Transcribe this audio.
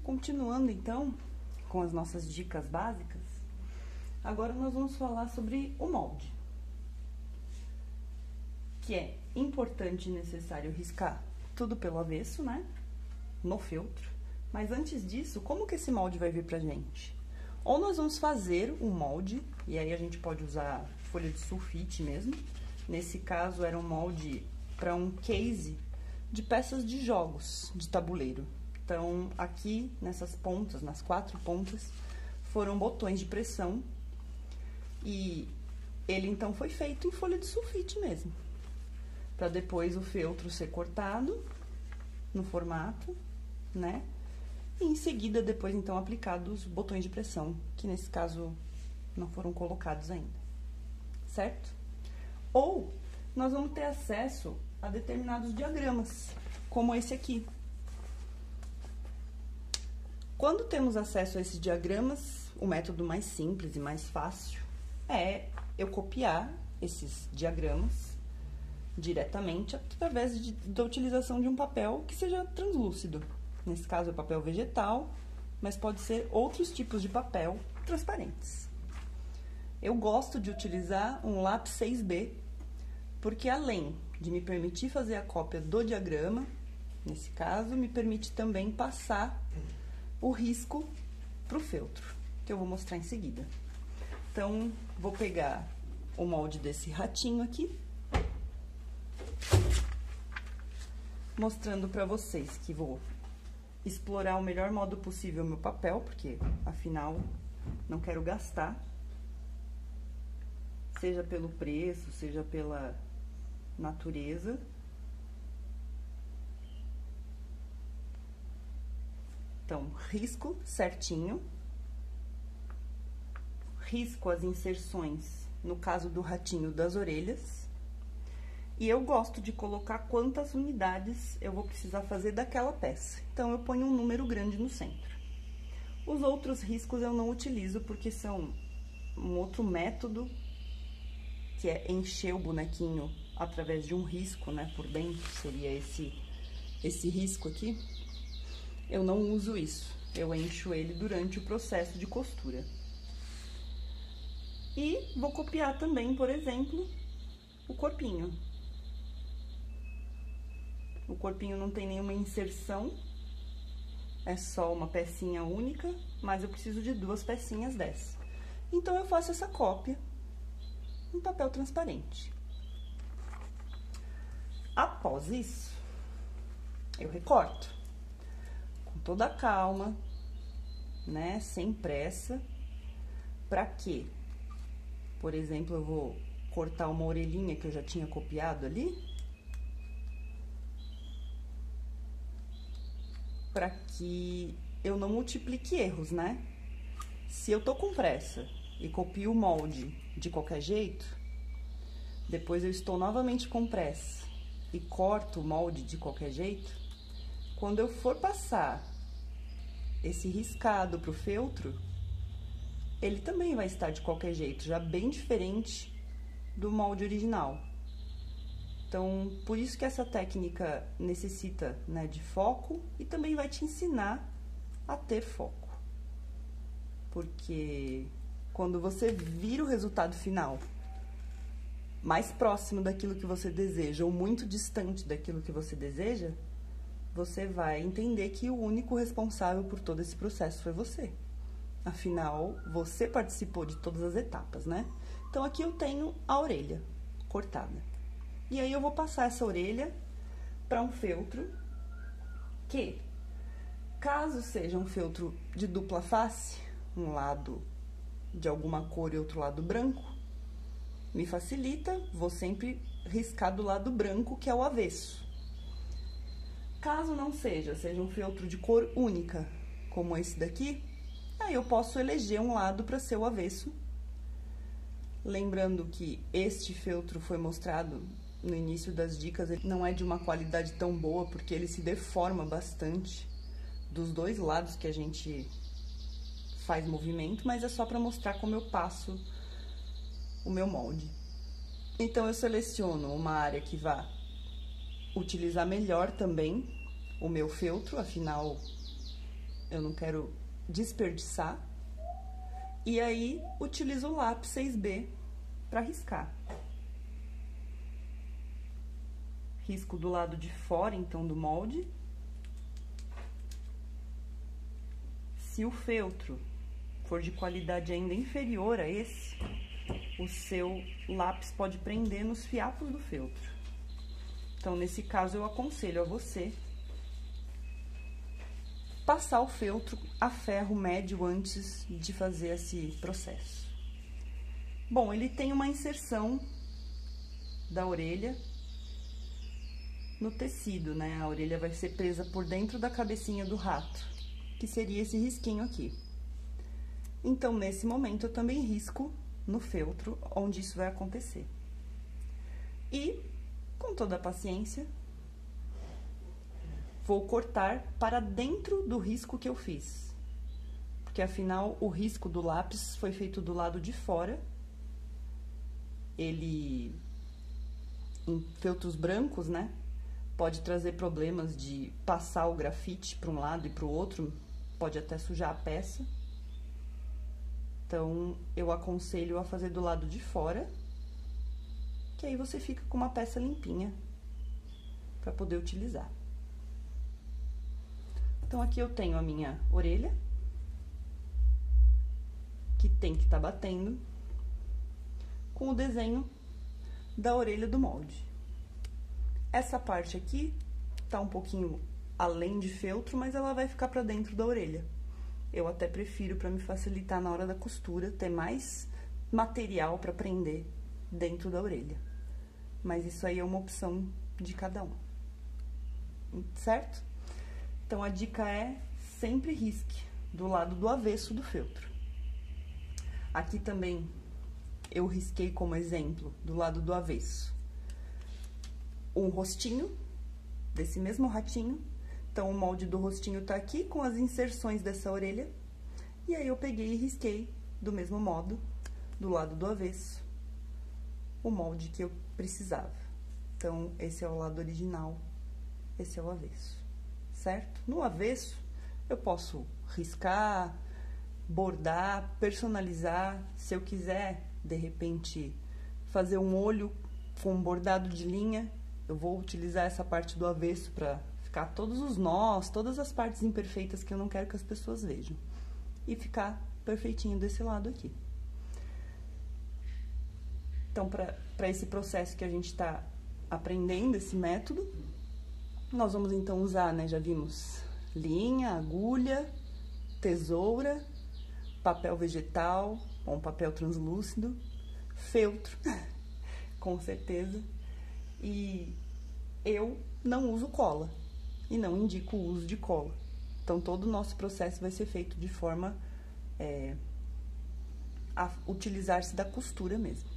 Continuando então com as nossas dicas básicas, agora nós vamos falar sobre o molde, que é importante e necessário riscar tudo pelo avesso, né, no feltro. Mas antes disso, como que esse molde vai vir pra gente? Ou nós vamos fazer um molde, e aí a gente pode usar folha de sulfite mesmo. Nesse caso, era um molde para um case de peças de jogos de tabuleiro. Então, aqui, nessas pontas, nas 4 pontas, foram botões de pressão. E ele, então, foi feito em folha de sulfite mesmo. Para depois o feltro ser cortado no formato, né? E em seguida, depois, então, aplicados os botões de pressão, que nesse caso não foram colocados ainda, certo? Ou nós vamos ter acesso a determinados diagramas, como esse aqui. Quando temos acesso a esses diagramas, o método mais simples e mais fácil é eu copiar esses diagramas diretamente através da utilização de um papel que seja translúcido. Nesse caso é papel vegetal, mas pode ser outros tipos de papel transparentes. Eu gosto de utilizar um lápis 6B, porque além de me permitir fazer a cópia do diagrama, nesse caso, me permite também passar o risco para o feltro, que eu vou mostrar em seguida. Então, vou pegar o molde desse ratinho aqui, mostrando para vocês que vou explorar o melhor modo possível o meu papel, porque, afinal, não quero gastar, seja pelo preço, seja pela natureza. Então, risco certinho, risco as inserções, no caso do ratinho, das orelhas, e eu gosto de colocar quantas unidades eu vou precisar fazer daquela peça. Então, eu ponho um número grande no centro. Os outros riscos eu não utilizo, porque são um outro método, que é encher o bonequinho através de um risco, né, por dentro, seria esse risco aqui. Eu não uso isso, eu encho ele durante o processo de costura. E vou copiar também, por exemplo, o corpinho. O corpinho não tem nenhuma inserção, é só uma pecinha única, mas eu preciso de 2 pecinhas dessa. Então, eu faço essa cópia em papel transparente. Após isso, eu recorto. Toda a calma, né, sem pressa. Pra quê? Por exemplo, eu vou cortar uma orelhinha que eu já tinha copiado ali, pra que eu não multiplique erros, né? Se eu tô com pressa e copio o molde de qualquer jeito, depois eu estou novamente com pressa e corto o molde de qualquer jeito, quando eu for passar esse riscado pro feltro, ele também vai estar de qualquer jeito, já bem diferente do molde original. Então, por isso que essa técnica necessita, né, de foco e também vai te ensinar a ter foco. Porque quando você vira o resultado final mais próximo daquilo que você deseja ou muito distante daquilo que você deseja, você vai entender que o único responsável por todo esse processo foi você. Afinal, você participou de todas as etapas, né? Então, aqui eu tenho a orelha cortada. E aí, eu vou passar essa orelha para um feltro que, caso seja um feltro de dupla face, um lado de alguma cor e outro lado branco, me facilita, vou sempre riscar do lado branco, que é o avesso. Caso não seja um feltro de cor única, como esse daqui, aí eu posso eleger um lado para ser o avesso. Lembrando que este feltro foi mostrado no início das dicas, ele não é de uma qualidade tão boa, porque ele se deforma bastante dos 2 lados que a gente faz movimento, mas é só para mostrar como eu passo o meu molde. Então, eu seleciono uma área que vá utilizar melhor também o meu feltro, afinal, eu não quero desperdiçar. E aí, utilizo o lápis 6B para riscar. Risco do lado de fora, então, do molde. Se o feltro for de qualidade ainda inferior a esse, o seu lápis pode prender nos fiapos do feltro. Então, nesse caso, eu aconselho a você passar o feltro a ferro médio antes de fazer esse processo. Bom, ele tem uma inserção da orelha no tecido, né? A orelha vai ser presa por dentro da cabecinha do rato, que seria esse risquinho aqui. Então, nesse momento, eu também risco no feltro onde isso vai acontecer. E, com toda a paciência, vou cortar para dentro do risco que eu fiz. Porque, afinal, o risco do lápis foi feito do lado de fora. Ele, em feltros brancos, né, pode trazer problemas de passar o grafite para um lado e para o outro, pode até sujar a peça. Então, eu aconselho a fazer do lado de fora, que aí você fica com uma peça limpinha para poder utilizar. Então, aqui eu tenho a minha orelha, que tem que estar batendo, com o desenho da orelha do molde. Essa parte aqui tá um pouquinho além de feltro, mas ela vai ficar pra dentro da orelha. Eu até prefiro, pra me facilitar na hora da costura, ter mais material pra prender dentro da orelha. Mas isso aí é uma opção de cada um, certo? Então, a dica é sempre risque do lado do avesso do feltro. Aqui também eu risquei como exemplo, do lado do avesso, um rostinho desse mesmo ratinho. Então, o molde do rostinho tá aqui com as inserções dessa orelha. E aí, eu peguei e risquei do mesmo modo, do lado do avesso, o molde que eu precisava. Então, esse é o lado original, esse é o avesso, certo? No avesso, eu posso riscar, bordar, personalizar. Se eu quiser, de repente, fazer um olho com um bordado de linha, eu vou utilizar essa parte do avesso para ficar todos os nós, todas as partes imperfeitas que eu não quero que as pessoas vejam. E ficar perfeitinho desse lado aqui. Então, para esse processo que a gente está aprendendo, esse método, nós vamos então usar, né, já vimos, linha, agulha, tesoura, papel vegetal, ou um papel translúcido, feltro, com certeza. E eu não uso cola e não indico o uso de cola. Então, todo o nosso processo vai ser feito de forma a utilizar-se da costura mesmo.